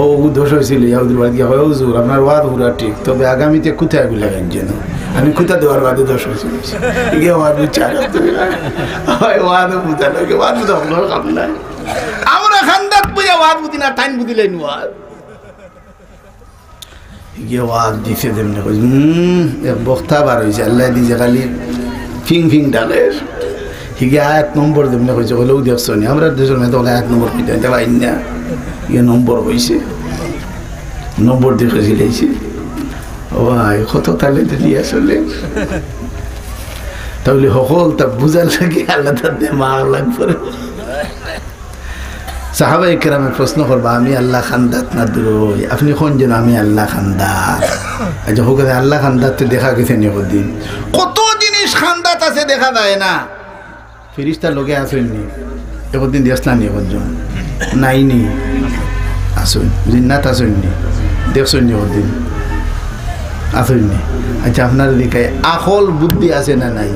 ও 10 হয়েছিল ইয়াহুদের বাড়ি গিয়ে হয় হুজুর আপনার ওয়াদ পুরা ঠিক তবে আগামীতে কোথায় লাগান যেন আমি কোথা দেওয়ার বাদে 10 হয়েছিল গিয়ে ওয়াদ বিচার ওয়াদও বুঝা লাগে ওয়াদ বুঝা আপনার কাম নাই আমরা খান্দাত বুঝা ওয়াদ বুঝি না টাইম বুঝিলেন ওয়াদ গিয়ে ওয়াদ দিছে যেমনি কই এক বক্তা বার হয়েছে আল্লাহ দিছে খালি ফিং ডালে হিগে 8 নম্বর যেমনি কইছে হলেও দেখছো নি আমরা দেশের মেয়ে তো 8 নম্বর কইতে দেওয়া না ইয়ে নম্বর হয়েছে নম্বর দেখে ছিলাইছে ও ভাই কত তাহলে দিয়ে আসলে তাহলে সকল তা বুঝার লাগে আল্লাহ তার মার লাগবে। সাহাবায়ে কেরামে প্রশ্ন করবা আমি আল্লাহ খান্দাত না দূরই আপনি কোন যেন আমি আল্লাহ খান্দাত আচ্ছা হোক আল্লাহ খান্দাতে দেখা গেছে নিকদিন কত জিনিস খান্দাত আছে দেখা যায় না ফেরেশতার লগে আসেননি একদিন দেখলাম একজন নাইনি আসুন জিন্নাত আসেননি দেখছেন একদিন আসেননি আচ্ছা আপনার দিকে আকল বুদ্ধি আছে না নাই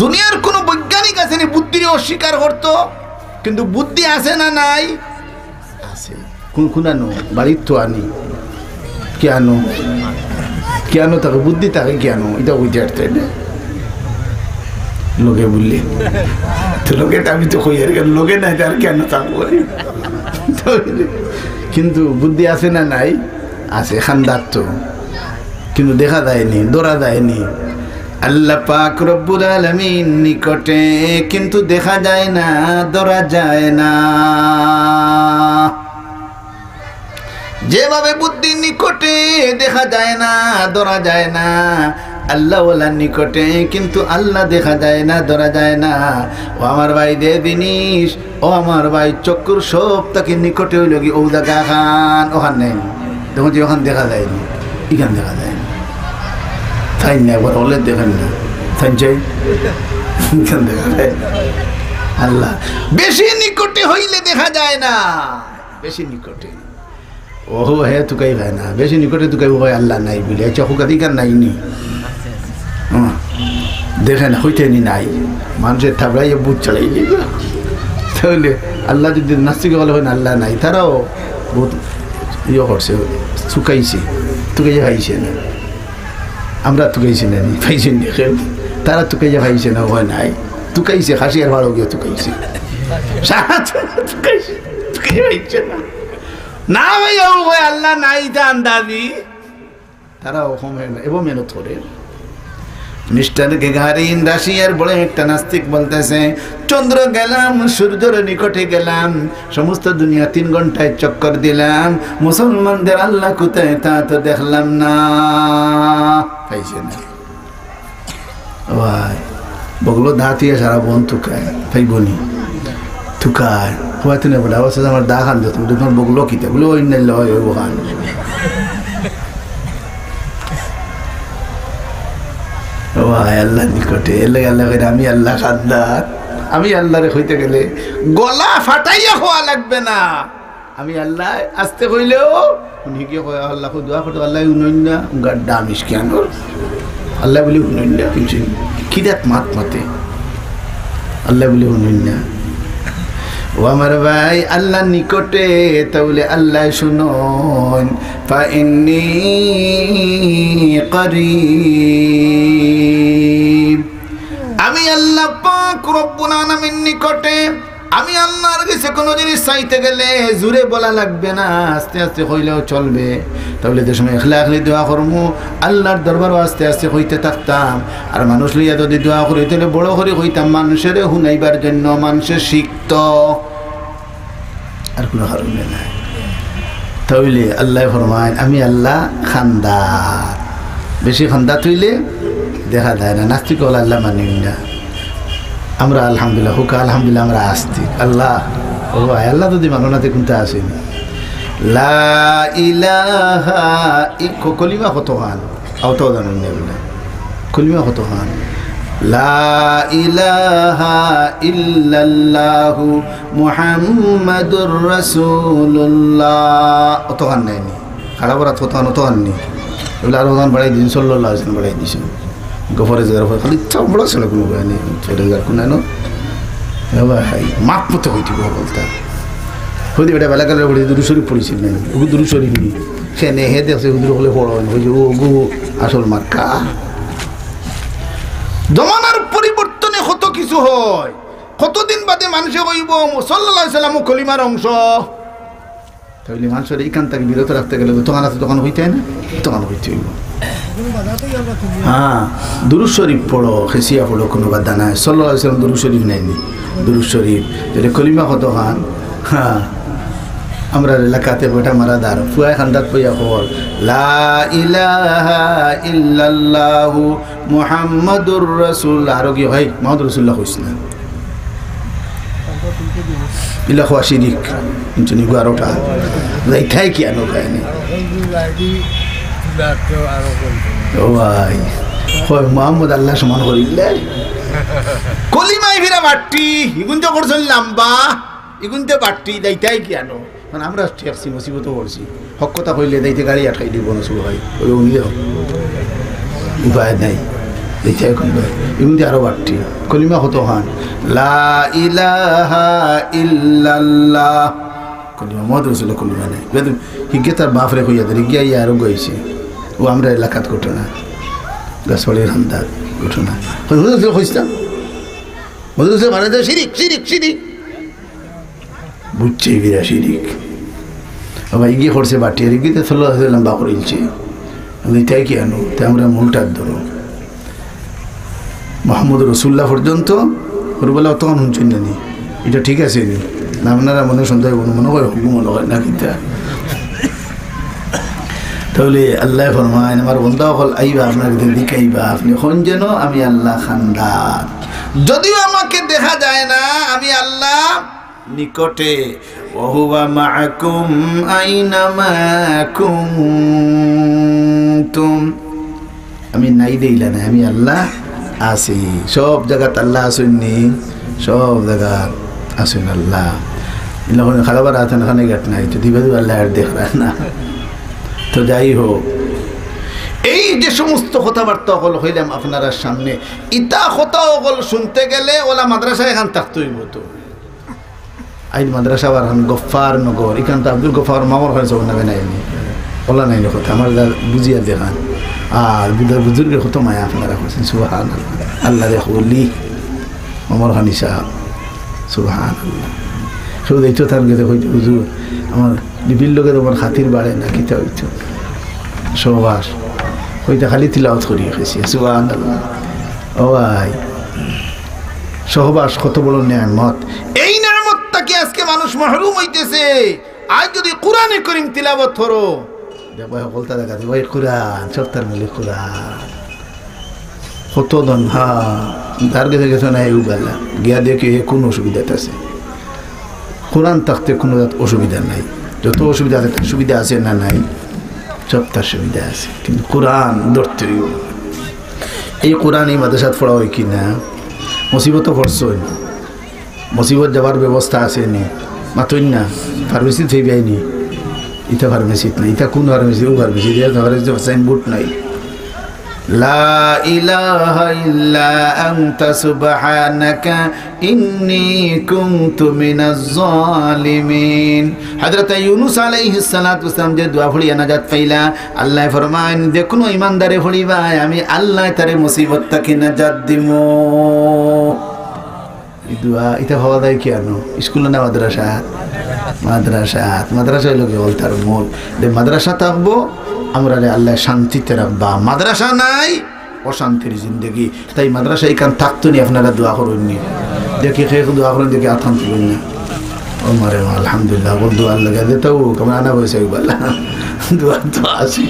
দুনিয়ার কোনো বৈজ্ঞানিক আছে না বুদ্ধির অস্বীকার করতো কিন্তু বুদ্ধি আছে না নাই আছে কোন আনো বাড়ির তো আনি কেন তাকে বুদ্ধি তাকে কেন এটা বুঝে আসতে লোকে বললে তো লোকেটা আমি তো কই আর লোকে নাই আর কেন থাকবো কিন্তু বুদ্ধি আছে না নাই আছে খান্দার তো কিন্তু দেখা যায়নি ধরা যায়নি আল্লাহ পাক রব্বুল আলামিন নিকটে কিন্তু দেখা যায় না ধরা যায় না যেভাবে বুদ্ধি নিকটে দেখা যায় না ধরা যায় না আল্লাহ ওয়ালার নিকটে কিন্তু আল্লাহ দেখা যায় না ধরা যায় না ও আমার ভাই দে জিনিস ও আমার ভাই চক্কর সব তাকে নিকটে হইল কি ও দেখা খান ওখান নেই দেখুন যে ওখান দেখা যায়নি এখান দেখা যায়নি তাই না একবার হলে দেখেন না তাই চাই এখান দেখা যায় আল্লাহ বেশি নিকটে হইলে দেখা যায় না বেশি নিকটে ওহো হে তুকাই ভাই না বেশি নিকটে তুকাই ভাই আল্লাহ নাই বলে চকুকাদিকার নাই নি দেখেন হইতে নি নাই মানুষের থাবড়াইয়ে বুট চালাই তাহলে আল্লাহ যদি নাস্তিক বলে হয় না আল্লাহ নাই তারাও বহুত ইয়ে করছে চুকাইছে তুকাইয়ে খাইছে না আমরা তুকাইছি না পাইছি দেখে তারা তুকাইয়ে খাইছে না হয় নাই তুকাইছে খাসি আর ভালো গিয়ে তুকাইছে তুকাইছে তুকাইয়ে খাইছে না না ভাই ও ভাই আল্লাহ নাই তা আন্দাজি তারা ওরকম এবং মেহনত করে মিস্টার গেগারিন রাশিয়ার বড় একটা নাস্তিক বলতেছে চন্দ্র গেলাম সূর্যের নিকটে গেলাম সমস্ত দুনিয়া 3 ঘন্টায় চক্কর দিলাম মুসলমানদের আল্লাহ কোথায় তা তো দেখলাম না পাইছে না ভাই বগলো দাঁতিয়ে সারা বন তুকায় পাইবনি তুকায় হয়তো না বলে অবস্থা আমার দা খান তুমি তোমার বগলো কিতে বলে ওই নাইলে হয় ওই খান ভাই আল্লাহ নিকটে এলে আল্লাহ আমি আল্লাহ খাদ্দার আমি আল্লাহরে হইতে গেলে গলা ফাটাইয়া হওয়া লাগবে না আমি আল্লাহ আসতে কইলেও উনি কি কয় আল্লাহ দোয়া করতে আল্লাহ উন্নয়ন গার দাম কেন আল্লাহ বলি উন্নয়ন কিছু কিরাত মাত মাতে আল্লাহ বলি উন্নয়ন ও আমার ভাই আল্লাহ নিকটে তাহলে আল্লাহ শুনুন ফাইন্নী করিব আমি আল্লাহ পাক রব্বুল আলামিন নিকটে আমি আল্লাহর কাছে কোনো জিনিস চাইতে গেলে জোরে বলা লাগবে না আস্তে আস্তে হইলেও চলবে তাহলে যে সময় ইখলাসলি দোয়া করবো আল্লাহর দরবারও আস্তে আস্তে হইতে থাকতাম আর মানুষ লইয়া যদি দোয়া করি তাহলে বড় করে হইতাম মানুষের শুনাইবার জন্য মানুষের শিখত আর কোনো কারণে নাই তাহলে আল্লাহ ফরমায় আমি আল্লাহ খান্দার বেশি খান্দাত হইলে দেখা যায় না নাস্তিক হল আল্লাহ মানি না আমরা আলহামদুলিল্লাহ হুকা আলহামদুলিল্লাহ আমরা আস্তিক আল্লাহ ও ভাই আল্লাহ যদি মাননাতে কোনটা আসেনি লা ইলাহা কলিমা কত খান আওতাও জানেন না বলে কলিমা কত খান লা ইলাহা ইল্লাল্লাহু মুহাম্মাদুর রাসূলুল্লাহ অত খান নাইনি খারাপ রাত কত খান অত খান নি এগুলো আরো গান বাড়াই দিন সাল্লাল্লাহু আলাইহি ওয়াসাল্লাম বাড়াই দিয়েছেন গফরে যাওয়ার পর খালি ইচ্ছা বড় ছিল কোনো গানি ছোট গার কোনো না ভাই মাপ মতো হইতে বলতা হইতে বেটা বেলাকালের বড়ি দুরু শরীফ পড়েছিল না ও দুরু শরীফ নি সে নে হে দেখছে দুরু হলে পড়ো ওই যে ও গু আসল মার্কা জমানার পরিবর্তনে কত কিছু হয় কতদিন বাদে মানুষে কইব সাল্লাল্লাহু আলাইহি ওয়াসাল্লাম কলিমার অংশ তাহলে মানুষের এইখান থেকে বিরত রাখতে গেলে দোকান আছে দোকান হইতে না দোকান হইতে হইব হ্যাঁ দুরুদ শরীফ পড়ো খেসিয়া পড়ো কোনো বাধা নাই সাল্লাল্লাহু আলাইহি ওয়াসাল্লাম দুরুদ শরীফ নেয়নি দুরুদ শরীফ তাহলে কলিমা কত খান হ্যাঁ আমরা এলাকাতে বইটা মারা দার ফুয়া খান্দাত পইয়া কর লা ইলাহা ইল্লাল্লাহু মুহাম্মাদুর রাসূল আর কি ভাই মুহাম্মদুর রাসূলুল্লাহ কইছ না ইলা খোয়া শিরিক ইনচনি গারোটা যাইতাই কি আনো খায়নি ও ভাই হয় মুহাম্মদ আল্লাহ সমান করিলে কলিমাই ফিরা বাট্টি ইগুন তো করছল লাম্বা ইগুন তো বাট্টি যাইতাই কি আনো মানে আমরা ঠেকছি মুসিবত করছি হক কথা কইলে যাইতে গাড়ি আটকাই দিব না শুরু ভাই ওই উনি উপায় নাই যাইতে এখন ভাই এমনি আরো বাড়তি কলিমা কত খান লা ইলাহা ইল্লাল্লাহ কলিমা মুহাম্মদ রাসূলুল্লাহ কলিমা নাই বেদম হিগে তার বাপরে কইয়া ধরে গিয়া আরো গইছে ও আমরা এলাকাত ঘটনা গাছপালির হান্দার ঘটনা হইছে বুঝতে মানে তো শিরিক শিরিক শিরিক বুঝছে বিরা শিরিক আবার এগিয়ে করছে বাটি আর এগিয়ে তো লম্বা করেছে তাই কি আনো তাই আমরা মূলটার ধরো মোহাম্মদ রসুল্লাহ পর্যন্ত ওরবেলা তখন শুনছেন জানি এটা ঠিক আছে নি না আপনারা মনে সন্দেহ মনে হয় হুকুম মনে হয় না কিন্তু তাহলে আল্লাহ ফরমায় আমার বন্ধা হল আইবা আপনার দিকে আইবা আপনি হন যেন আমি আল্লাহ খানদার যদিও আমাকে দেখা যায় না আমি আল্লাহ নিকটে ওহুয়া মাআকুম আইনামা কুনতুম আমি নাই দেইলা না আমি আল্লাহ আছি সব জায়গাতে আল্লাহ আসেননি সব জায়গা আসেন আল্লাহ এরকম খারাপ আছেন এখানে গাট নাই তো দিবে আল্লাহ আর দেখ না তো যাই হোক এই যে সমস্ত কথাবার্তা হল হইলাম আপনারা সামনে ইতা কথা হল শুনতে গেলে ওলা মাদ্রাসা এখান থাকতেই মতো আইন মাদ্রাসা আর গফার নগর এখান তো আব্দুল গফার মামর হয়েছে নামে নাইনি ওলা নাই কথা আমার বুঝিয়া দেখান আর বুজুর্গের কত মায়া আপনারা করছেন সুবহান আল্লাহ দেখলি মামর হানি সাহেব সুবহান আল্লাহ শুধু দেখছো তার গেছে হইতে হুজুর আমার বিপির লোকে তোমার খাতির বাড়ে না কিতা হইতো সহবাস হইতে খালি তিলাওয়াত করিয়ে খেয়েছি সুবহান আল্লাহ ও ভাই সহবাস কত বড় নেয়ামত এই নেয়ামতটাকে আজকে মানুষ মাহরুম হইতেছে আজ যদি কোরআনে করিম তিলাওয়াত করো দেখো বলতে দেখা ভাই কোরআন সপ্তাহ মিলে কোরআন কত দন হ্যাঁ তার কাছে গেছে না এই বেলা গিয়া দেখে কোন অসুবিধা আছে কোরআন থাকতে কোনো অসুবিধা নাই যত অসুবিধা আছে সুবিধা আছে না নাই সব তার সুবিধা আছে কিন্তু কোরআন ধরতে এই কোরআন এই মাদ্রাসাত পড়া হয় কি না মুসিবতও পড়ছই মুসিবত যাওয়ার ব্যবস্থা আছে নি মাতই না ফার্মেসিত হয়ে যায়নি ইটা ফার্মেসিত নাই ইটা কোন ফার্মেসি ও ফার্মেসি সাইনবোর্ড নাই লা ইলাহা ইল্লা আনতা সুবহানাকা ইন্নী কুনতু মিনাজ জালিমিন হযরত ইউনূস আলাইহিস সালাতু ওয়াসসালাম যে দোয়া পড়িয়া নাজাত পাইলা আল্লাহ ফরমায় দেখুন ইমানদারে পড়িবা আমি আল্লাহ তারে মুসিবত থেকে নাজাত দিমু এই দোয়া এটা হওয়া যায় কেন স্কুল না মাদ্রাসা মাদ্রাসা লোকে বলতার মূল মাদ্রাসা থাকবো আমরা আল্লাহ শান্তিতে রাখবা মাদ্রাসা নাই অশান্তির জিন্দগি তাই মাদ্রাসা এখান থাকতো নি আপনারা দোয়া করুননি দেখি খেয়ে দোয়া করেন দেখি আথান তুলুন না ও মারে আলহামদুলিল্লাহ বল দোয়া লাগা দিতে কেমন আনা হয়েছে দোয়া তো আসি